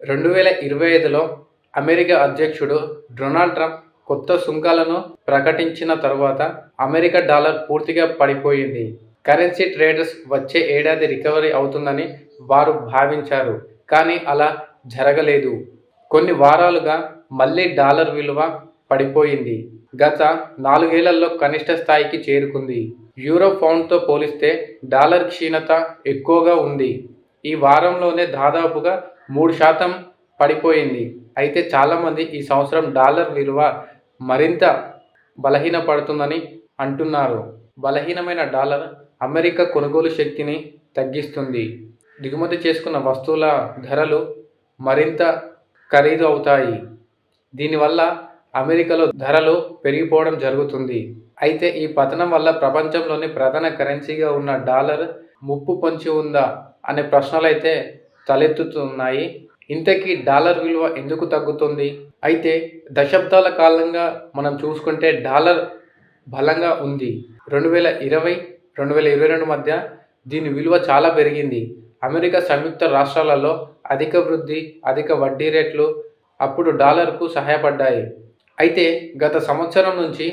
2025లో America అధ్యక్షుడు Donald Trump కొత్త సుంకాలను ప్రకటించిన తరువాత అమెరికా డాలర్ పూర్తిగా పడిపోయింది. కరెన్సీ ట్రేడర్స్ వచ్చే ఏడాది రికవరీ అవుతుందని వారు భావించారు. కానీ అలా జరగలేదు. కొన్ని వారాలుగా మళ్లీ డాలర్ విలువ పడిపోయింది. గత 4 ఏళ్లలో కనిష్ట స్థాయికి చేరుకుంది. యూరో పౌండ్తో పోలిస్తే డాలర్ క్షీణత ఎక్కువగా ఉంది. ఈ వారంలోనే దాదాపుగా 3% పడిపోయింది. అయితే చాలామంది ఈ సంవత్సరం డాలర్ విలువ మరింత బలహీనపడుతుందని అంటున్నారు. బలహీనమైన డాలర్ అమెరికా కొనుగోలు శక్తిని తగ్గిస్తుంది. దిగుమతి చేసుకున్న వస్తువుల ధరలు మరింత ఖరీదు అవుతాయి. దీనివల్ల అమెరికాలో ధరలు పెరిగిపోవడం జరుగుతుంది. అయితే ఈ పతనం వల్ల ప్రపంచంలోని ప్రధాన కరెన్సీగా ఉన్న డాలర్ ముప్పు పొంచి ఉందా అనే ప్రశ్నలైతే తలెత్తుతున్నాయి. ఇంతకీ డాలర్ విలువ ఎందుకు తగ్గుతుంది? అయితే దశాబ్దాల కాలంగా మనం చూసుకుంటే డాలర్ బలంగా ఉంది. 2020, 2022 మధ్య దీని విలువ చాలా పెరిగింది. అమెరికా సంయుక్త రాష్ట్రాలలో అధిక వృద్ధి, అధిక వడ్డీ రేట్లు అప్పుడు డాలర్కు సహాయపడ్డాయి. అయితే గత సంవత్సరం నుంచి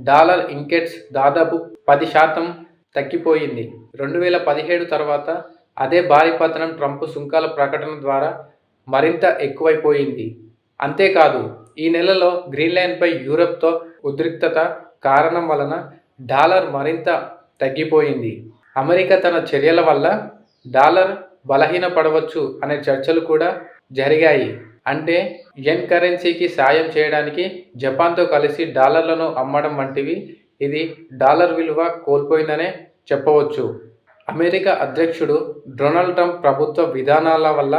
డాలర్ ఇండెక్స్ దాదాపు 10% తగ్గిపోయింది. 2017 తర్వాత అదే భారీ పతనం ట్రంప్ సుంకాల ప్రకటన ద్వారా మరింత ఎక్కువైపోయింది. అంతేకాదు ఈ నెలలో గ్రీన్లాండ్పై యూరప్తో ఉద్రిక్తత కారణం వలన డాలర్ మరింత తగ్గిపోయింది. అమెరికా తన చర్యల వల్ల డాలర్ బలహీనపడవచ్చు అనే చర్చలు కూడా జరిగాయి. అంటే యెన్ కరెన్సీకి సాయం చేయడానికి జపాన్తో కలిసి డాలర్లను అమ్మడం వంటివి. ఇది డాలర్ విలువ కోల్పోయిందనే చెప్పవచ్చు. అమెరికా అధ్యక్షుడు డొనాల్డ్ ట్రంప్ ప్రభుత్వ విధానాల వల్ల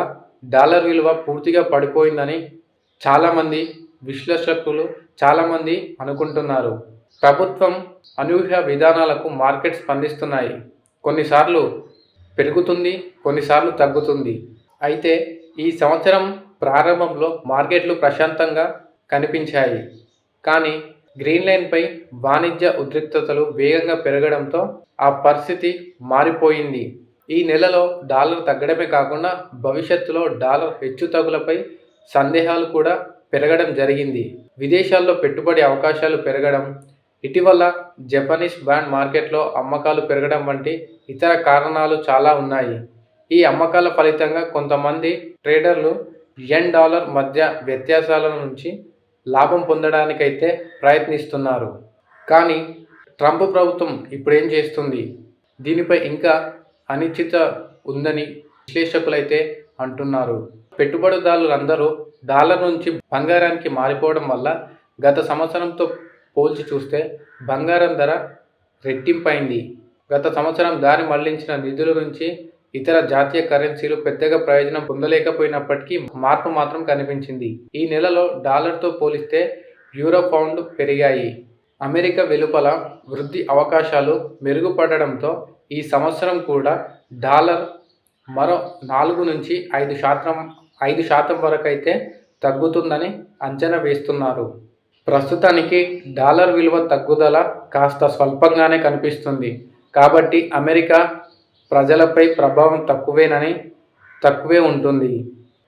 డాలర్ విలువ పూర్తిగా పడిపోయిందని చాలామంది విశ్లేషకులు అనుకుంటున్నారు. ప్రభుత్వం అనూహ్య విధానాలకు మార్కెట్ స్పందిస్తున్నాయి. కొన్నిసార్లు పెరుగుతుంది, కొన్నిసార్లు తగ్గుతుంది. అయితే ఈ సంవత్సరం ప్రారంభంలో మార్కెట్లు ప్రశాంతంగా కనిపించాయి. కానీ గ్రీన్లాండ్పై వాణిజ్య ఉద్రిక్తతలు వేగంగా పెరగడంతో ఆ పరిస్థితి మారిపోయింది. ఈ నెలలో డాలర్ తగ్గడమే కాకుండా భవిష్యత్తులో డాలర్ హెచ్చుతగ్గులపై సందేహాలు కూడా పెరగడం జరిగింది. విదేశాల్లో పెట్టుబడి అవకాశాలు పెరగడం, ఇటీవల జపనీస్ బాండ్ మార్కెట్లో అమ్మకాలు పెరగడం వంటి ఇతర కారణాలు చాలా ఉన్నాయి. ఈ అమ్మకాల ఫలితంగా కొంతమంది ట్రేడర్లు యెన్ డాలర్ మధ్య వ్యత్యాసాల నుంచి లాభం పొందడానికైతే ప్రయత్నిస్తున్నారు. కానీ ట్రంప్ ప్రభుత్వం ఇప్పుడేం చేస్తుంది? దీనిపై ఇంకా అనిశ్చిత ఉందని విశ్లేషకులైతే అంటున్నారు. పెట్టుబడిదారులందరూ డాలర్ నుంచి బంగారానికి మారిపోవడం వల్ల గత సంవత్సరంతో పోల్చి చూస్తే బంగారం ధర రెట్టింపైంది. గత సంవత్సరం దారి మళ్లించిన నిధుల నుంచి ఇతర జాతీయ కరెన్సీలు పెద్దగా ప్రయోజనం పొందలేకపోయినప్పటికీ మార్పు మాత్రం కనిపించింది. ఈ నెలలో డాలర్తో పోలిస్తే యూరో పౌండ్ పెరిగాయి. అమెరికా వెలుపల వృద్ధి అవకాశాలు మెరుగుపడడంతో ఈ సంవత్సరం కూడా డాలర్ మరో 4 నుంచి 5% వరకైతే తగ్గుతుందని అంచనా వేస్తున్నారు. ప్రస్తుతానికి డాలర్ విలువ తగ్గుదల కాస్త స్వల్పంగానే కనిపిస్తుంది. కాబట్టి అమెరికా ప్రజలపై ప్రభావం తక్కువే ఉంటుంది.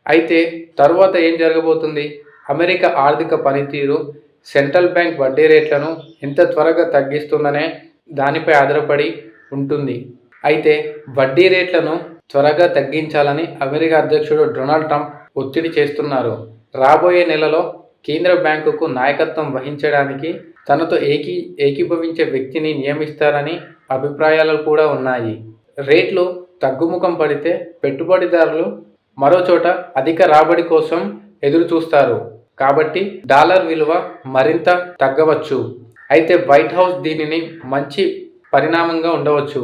అయితే తరువాత ఏం జరగబోతుంది? అమెరికా ఆర్థిక పనితీరు, సెంట్రల్ బ్యాంక్ వడ్డీ రేట్లను ఎంత త్వరగా తగ్గిస్తుందనే దానిపై ఆధారపడి ఉంటుంది. అయితే వడ్డీ రేట్లను త్వరగా తగ్గించాలని అమెరికా అధ్యక్షుడు డొనాల్డ్ ట్రంప్ ఒత్తిడి చేస్తున్నారు. రాబోయే నెలలో కేంద్ర బ్యాంకుకు నాయకత్వం వహించడానికి తనతో ఏకీభవించే వ్యక్తిని నియమిస్తారని అభిప్రాయాలు కూడా ఉన్నాయి. రేట్లు తగ్గుముఖం పడితే పెట్టుబడిదారులు మరోచోట అధిక రాబడి కోసం ఎదురు చూస్తారు. కాబట్టి డాలర్ విలువ మరింత తగ్గవచ్చు. అయితే వైట్ హౌస్ దీనిని మంచి పరిణామంగా ఉండవచ్చు.